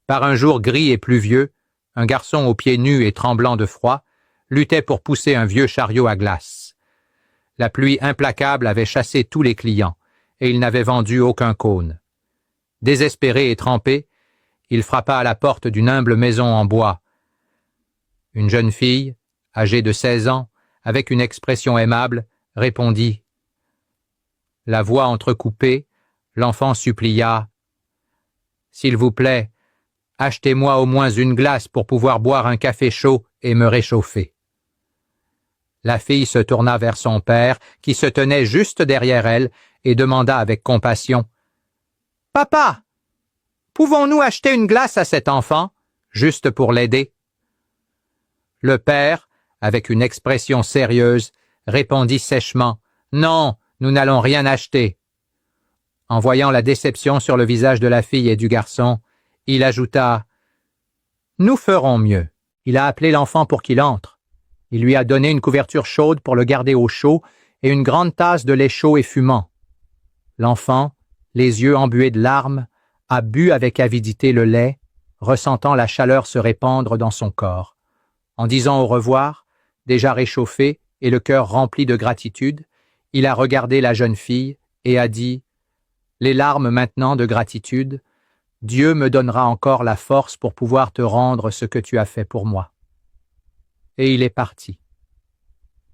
Par un jour gris et pluvieux, un garçon aux pieds nus et tremblant de froid luttait pour pousser un vieux chariot à glace. La pluie implacable avait chassé tous les clients, et il n'avait vendu aucun cône. Désespéré et trempé, il frappa à la porte d'une humble maison en bois. Une jeune fille, âgée de 16 ans, avec une expression aimable, répondit. La voix entrecoupée, l'enfant supplia. « S'il vous plaît, achetez-moi au moins une glace pour pouvoir boire un café chaud et me réchauffer. » La fille se tourna vers son père, qui se tenait juste derrière elle, et demanda avec compassion. « Papa, pouvons-nous acheter une glace à cet enfant, juste pour l'aider ?» Le père, avec une expression sérieuse, répondit sèchement. « Non, nous n'allons rien acheter. » En voyant la déception sur le visage de la fille et du garçon, il ajouta. « Nous ferons mieux. » Il a appelé l'enfant pour qu'il entre. Il lui a donné une couverture chaude pour le garder au chaud et une grande tasse de lait chaud et fumant. L'enfant, les yeux embués de larmes, a bu avec avidité le lait, ressentant la chaleur se répandre dans son corps. En disant au revoir, déjà réchauffé et le cœur rempli de gratitude, il a regardé la jeune fille et a dit « Les larmes maintenant de gratitude, Dieu me donnera encore la force pour pouvoir te rendre ce que tu as fait pour moi. » Et il est parti.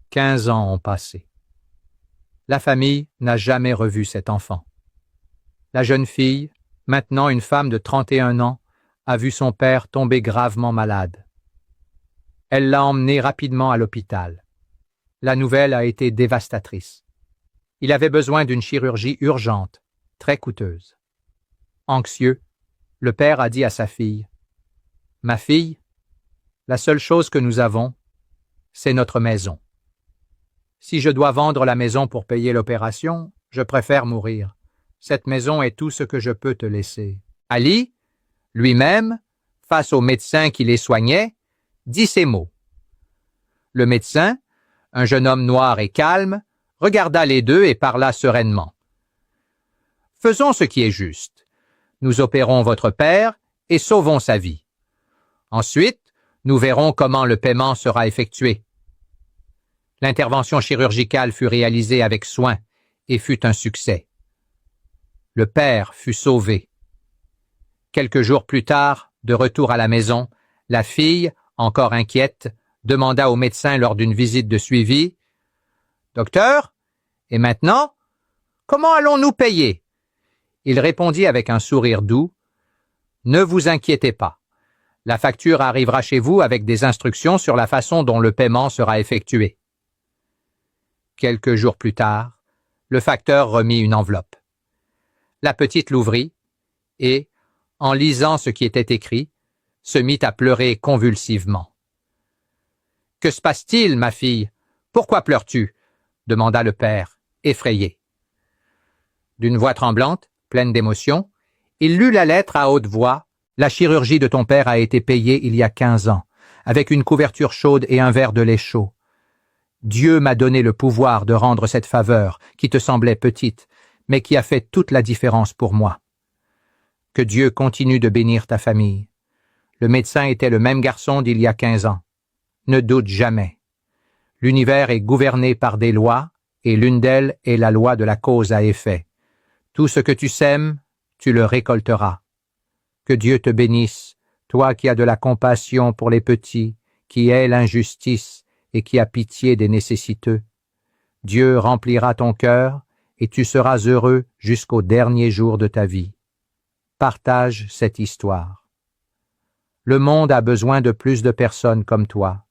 15 ans ont passé. La famille n'a jamais revu cet enfant. La jeune fille, maintenant une femme de 31 ans, a vu son père tomber gravement malade. Elle l'a emmené rapidement à l'hôpital. La nouvelle a été dévastatrice. Il avait besoin d'une chirurgie urgente, très coûteuse. Anxieux, le père a dit à sa fille, « Ma fille, la seule chose que nous avons, c'est notre maison. Si je dois vendre la maison pour payer l'opération, je préfère mourir. Cette maison est tout ce que je peux te laisser. » Ali, lui-même, face au médecin qui les soignait, dit ces mots. Le médecin, un jeune homme noir et calme, regarda les deux et parla sereinement. « Faisons ce qui est juste. Nous opérons votre père et sauvons sa vie. Ensuite, nous verrons comment le paiement sera effectué. » L'intervention chirurgicale fut réalisée avec soin et fut un succès. Le père fut sauvé. Quelques jours plus tard, de retour à la maison, la fille, encore inquiète, demanda au médecin lors d'une visite de suivi « Docteur, et maintenant, comment allons-nous payer ?» Il répondit avec un sourire doux « Ne vous inquiétez pas. La facture arrivera chez vous avec des instructions sur la façon dont le paiement sera effectué. » Quelques jours plus tard, le facteur remit une enveloppe. La petite l'ouvrit et, en lisant ce qui était écrit, se mit à pleurer convulsivement. « Que se passe-t-il, ma fille? Pourquoi pleures-tu » demanda le père, effrayé. D'une voix tremblante, pleine d'émotion, il lut la lettre à haute voix. « La chirurgie de ton père a été payée il y a 15 ans, avec une couverture chaude et un verre de lait chaud. Dieu m'a donné le pouvoir de rendre cette faveur qui te semblait petite, mais qui a fait toute la différence pour moi. Que Dieu continue de bénir ta famille. Le médecin était le même garçon d'il y a 15 ans. Ne doute jamais. L'univers est gouverné par des lois, et l'une d'elles est la loi de la cause à effet. Tout ce que tu sèmes, tu le récolteras. Que Dieu te bénisse, toi qui as de la compassion pour les petits, qui hais l'injustice et qui as pitié des nécessiteux. Dieu remplira ton cœur et tu seras heureux jusqu'au dernier jour de ta vie. Partage cette histoire. Le monde a besoin de plus de personnes comme toi,